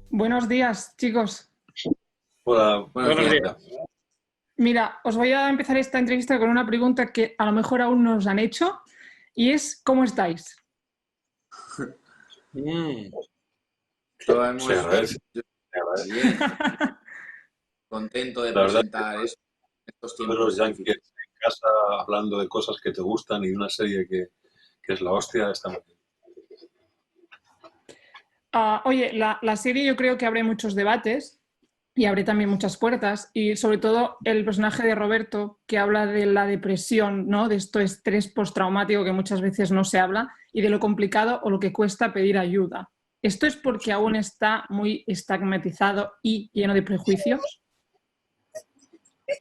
Buenos días, chicos. Hola, buenos Buenos días. días. Mira, os voy a empezar esta entrevista con una pregunta que a lo mejor aún no os han hecho y es ¿cómo estáis? Mm, Lo Se hemos agradece. yo Se agradece. bien, contento de La verdad, presentar eso en estos ver los tiempos Yankees difíciles. en casa hablando de cosas que te gustan y de una serie que es la hostia, está muy bien. Oye, la serie yo creo que abre muchos debates y abre también muchas puertas y sobre todo el personaje de Roberto que habla de la depresión, ¿no? De esto estrés postraumático que muchas veces no se habla y de lo complicado o lo que cuesta pedir ayuda. ¿Esto es porque aún está muy estigmatizado y lleno de prejuicios?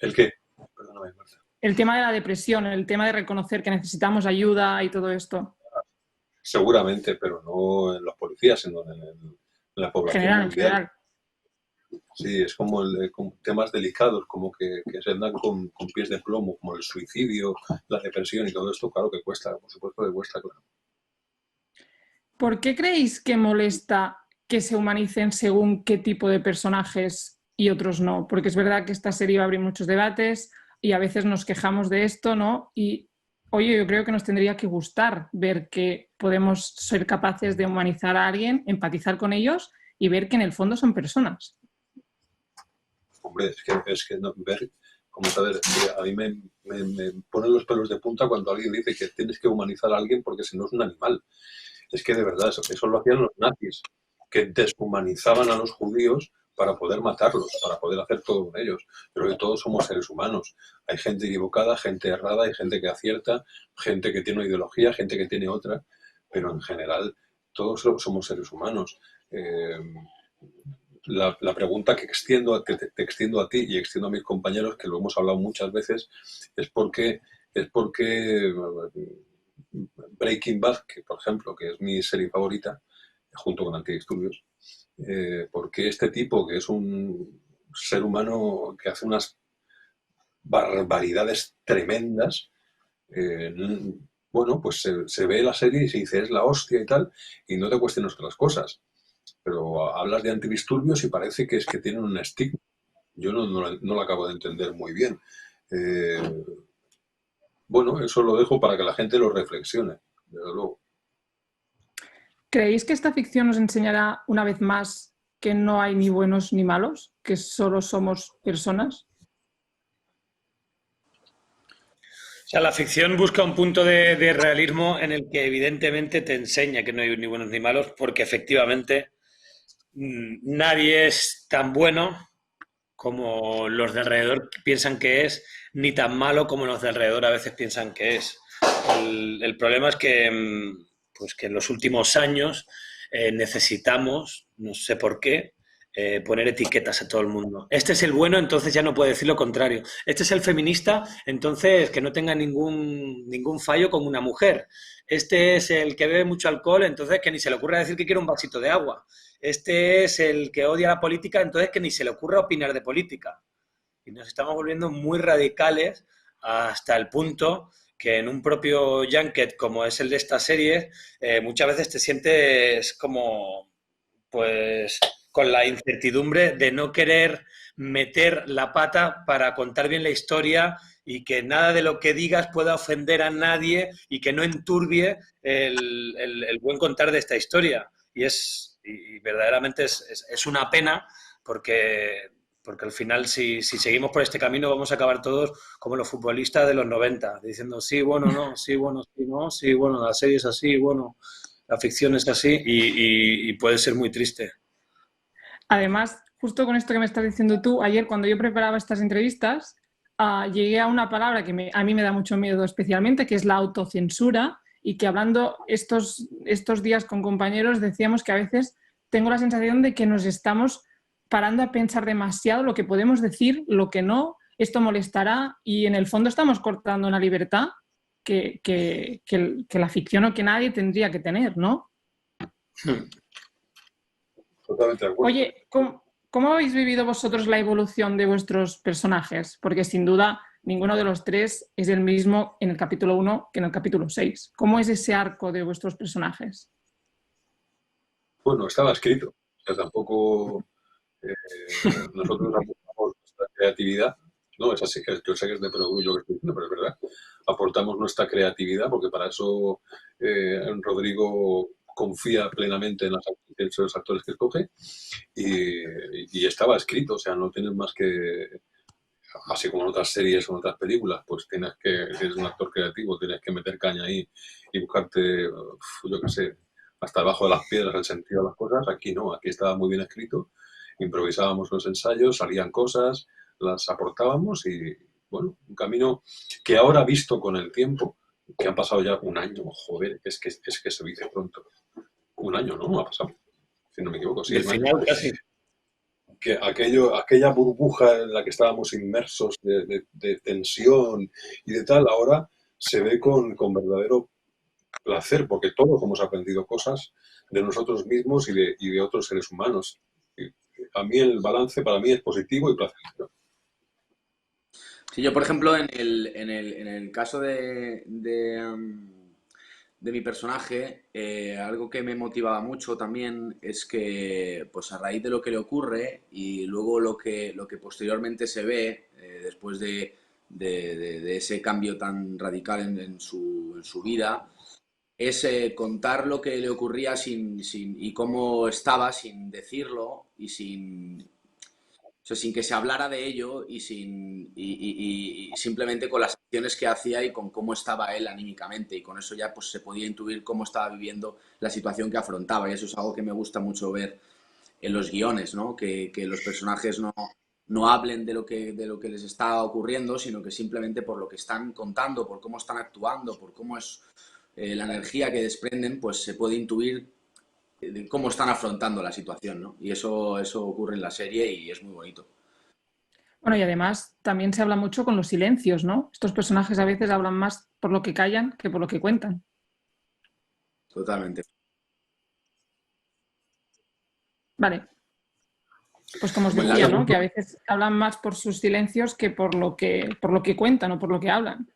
¿El qué? Perdóname, Marta. El tema de la depresión, el tema de reconocer que necesitamos ayuda y todo esto. Seguramente, pero no en los policías, sino en la población En mundial. general. Sí, es como, como temas delicados, como que se andan con pies de plomo, como el suicidio, la depresión y todo esto, claro que cuesta, por supuesto que cuesta, claro. ¿Por qué creéis que molesta que se humanicen según qué tipo de personajes y otros no? Porque es verdad que esta serie va a abrir muchos debates y a veces nos quejamos de esto, ¿no? Y oye, yo creo que nos tendría que gustar ver que podemos ser capaces de humanizar a alguien, empatizar con ellos y ver que en el fondo son personas. Hombre, es que ver, como saber, a mí me ponen los pelos de punta cuando alguien dice que tienes que humanizar a alguien porque si no es un animal. Es que de verdad, eso lo hacían los nazis, que deshumanizaban a los judíos para poder matarlos, para poder hacer todo con ellos. Pero que todos somos seres humanos. Hay gente equivocada, gente errada, hay gente que acierta, gente que tiene una ideología, gente que tiene otra, pero en general todos somos seres humanos. Eh, la pregunta que te extiendo a ti y extiendo a mis compañeros, que lo hemos hablado muchas veces, es porque Breaking Bad, que por ejemplo, que es mi serie favorita, junto con Antidisturbios, porque este tipo, que es un ser humano que hace unas barbaridades tremendas, eh, bueno, pues se ve la serie y se dice es la hostia y tal, y no te cuestiones otras cosas. Pero hablas de antidisturbios y parece que es que tienen un estigma. Yo no lo acabo de entender muy bien. Eh, bueno, eso lo dejo para que la gente lo reflexione, desde luego. ¿Creéis que esta ficción nos enseñará una vez más que no hay ni buenos ni malos, que solo somos personas? O sea, la ficción busca un punto de realismo en el que evidentemente te enseña que no hay ni buenos ni malos, porque efectivamente nadie es tan bueno como los de alrededor piensan que es, ni tan malo como los de alrededor a veces piensan que es. El problema es que, pues que en los últimos años necesitamos, no sé por qué, poner etiquetas a todo el mundo. Este es el bueno, entonces ya no puede decir lo contrario. Este es el feminista, entonces que no tenga ningún fallo con una mujer. Este es el que bebe mucho alcohol, entonces que ni se le ocurra decir que quiere un vasito de agua. Este es el que odia la política, entonces que ni se le ocurra opinar de política. Y nos estamos volviendo muy radicales hasta el punto que en un propio junket como es el de esta serie, muchas veces te sientes como, pues, con la incertidumbre de no querer meter la pata para contar bien la historia y que nada de lo que digas pueda ofender a nadie y que no enturbie el buen contar de esta historia. Y verdaderamente es una pena porque porque al final, si seguimos por este camino, vamos a acabar todos como los futbolistas de los 90, diciendo sí, bueno, no, sí, bueno, sí, no, sí, bueno, la serie es así, bueno, la ficción es así y puede ser muy triste. Además, justo con esto que me estás diciendo tú, ayer cuando yo preparaba estas entrevistas, llegué a una palabra que a mí me da mucho miedo especialmente, que es la autocensura, y que hablando estos días con compañeros decíamos que a veces tengo la sensación de que nos estamos parando a pensar demasiado lo que podemos decir, lo que no, esto molestará, y en el fondo estamos cortando una libertad que la ficción o que nadie tendría que tener, ¿no? Totalmente de acuerdo. Oye, ¿cómo habéis vivido vosotros la evolución de vuestros personajes? Porque sin duda ninguno de los tres es el mismo en el capítulo 1 que en el capítulo 6. ¿Cómo es ese arco de vuestros personajes? Bueno, estaba escrito. sea, tampoco nosotros aportamos nuestra creatividad, ¿no? Es así, yo sé que es de perogrullo que estoy diciendo, pero es verdad. Aportamos nuestra creatividad porque para eso Rodrigo confía plenamente en los actores que escoge y estaba escrito, o sea, no tienes más que, así como en otras series o en otras películas, pues si eres un actor creativo, tienes que meter caña ahí y buscarte, yo qué sé, hasta debajo de las piedras el sentido de las cosas. Aquí no, aquí estaba muy bien escrito, improvisábamos los ensayos, salían cosas, las aportábamos y, bueno, un camino que ahora visto con el tiempo, que han pasado ya un año, joder, es que se dice pronto. Un año, ¿no? Ha pasado, si no me equivoco. Sí, Del final casi. Que aquella burbuja en la que estábamos inmersos de tensión y de tal, ahora se ve con verdadero placer, porque todos hemos aprendido cosas de nosotros mismos y de otros seres humanos. Y a mí el balance para mí es positivo y placentero. Sí, yo, por ejemplo, en el caso de mi personaje, algo que me motivaba mucho también es que, pues a raíz de lo que le ocurre y luego lo que posteriormente se ve, después de ese cambio tan radical en su vida, es contar lo que le ocurría y cómo estaba sin decirlo y sin que se hablara de ello y simplemente con las acciones que hacía y con cómo estaba él anímicamente. Y con eso ya pues se podía intuir cómo estaba viviendo la situación que afrontaba. Y eso es algo que me gusta mucho ver en los guiones, ¿no? Que los personajes no hablen de lo que les está ocurriendo, sino que simplemente por lo que están contando, por cómo están actuando, por cómo es la energía que desprenden, pues se puede intuir de cómo están afrontando la situación, ¿no? Y eso ocurre en la serie y es muy bonito. Bueno, y además también se habla mucho con los silencios, ¿no? Estos personajes a veces hablan más por lo que callan que por lo que cuentan. Totalmente. Vale. Pues como os decía, ¿no? Que a veces hablan más por sus silencios que por lo que cuentan o por lo que hablan.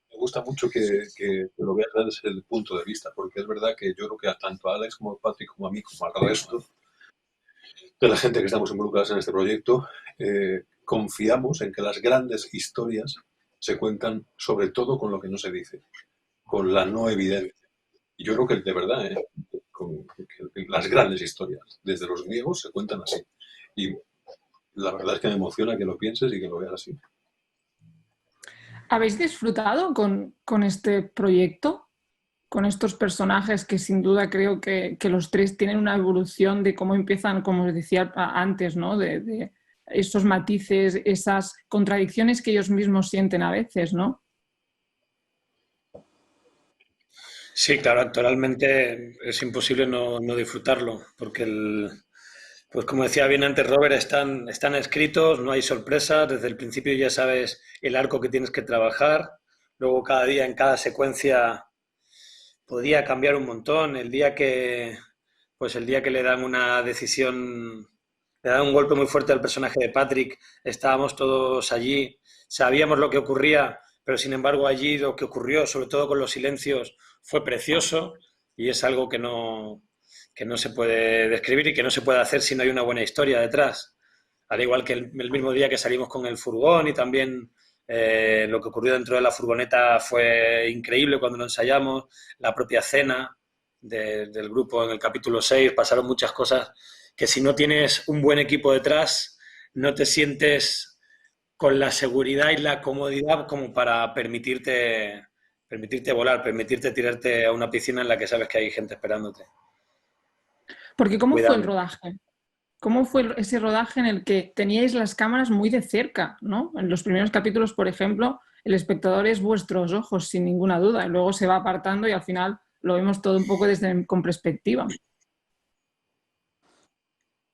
Me gusta mucho que lo veas desde el punto de vista, porque es verdad que yo creo que tanto a Alex como a Patrick, como a mí, como al resto de la gente que estamos involucradas en este proyecto, confiamos en que las grandes historias se cuentan sobre todo con lo que no se dice, con la no evidencia. Y yo creo que de verdad, que las grandes historias, desde los griegos, se cuentan así. Y la verdad es que me emociona que lo pienses y que lo veas así. ¿Habéis disfrutado con este proyecto? Con estos personajes que sin duda creo que los tres tienen una evolución de cómo empiezan, como os decía antes, ¿no? De esos matices, esas contradicciones que ellos mismos sienten a veces, ¿no? Sí, claro, actualmente es imposible no disfrutarlo, porque pues como decía bien antes Robert, están escritos, no hay sorpresas, desde el principio ya sabes el arco que tienes que trabajar, luego cada día, en cada secuencia, podía cambiar un montón. El día que le dan una decisión, le dan un golpe muy fuerte al personaje de Patrick, estábamos todos allí, sabíamos lo que ocurría, pero sin embargo allí lo que ocurrió, sobre todo con los silencios, fue precioso y es algo que no se puede describir y que no se puede hacer si no hay una buena historia detrás. Al igual que el mismo día que salimos con el furgón y también lo que ocurrió dentro de la furgoneta fue increíble cuando lo ensayamos, la propia cena del grupo en el capítulo 6, pasaron muchas cosas que si no tienes un buen equipo detrás no te sientes con la seguridad y la comodidad como para permitirte volar, permitirte tirarte a una piscina en la que sabes que hay gente esperándote. Porque ¿cómo Cuidado. fue el rodaje? ¿Cómo fue ese rodaje en el que teníais las cámaras muy de cerca, ¿no? En los primeros capítulos, por ejemplo, el espectador es vuestros ojos, sin ninguna duda, y luego se va apartando y al final lo vemos todo un poco con perspectiva.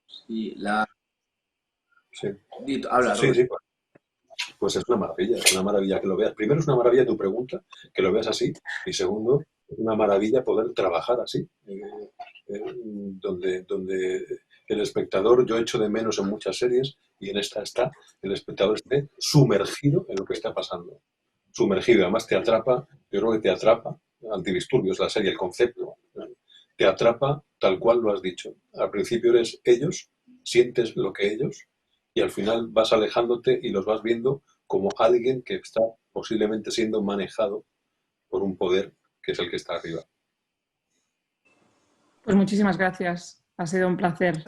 Sí, Sí. Habla, Sí, sí. Pues es una maravilla que lo veas. Primero es una maravilla tu pregunta, que lo veas así, y segundo, es una maravilla poder trabajar así, donde el espectador, yo echo de menos en muchas series, y en esta está, el espectador esté sumergido en lo que está pasando. Sumergido, además te atrapa, yo creo que te atrapa, Antidisturbios, la serie, el concepto, te atrapa tal cual lo has dicho. Al principio eres ellos, sientes lo que ellos, y al final vas alejándote y los vas viendo como alguien que está posiblemente siendo manejado por un poder que es el que está arriba. Pues muchísimas gracias. Ha sido un placer.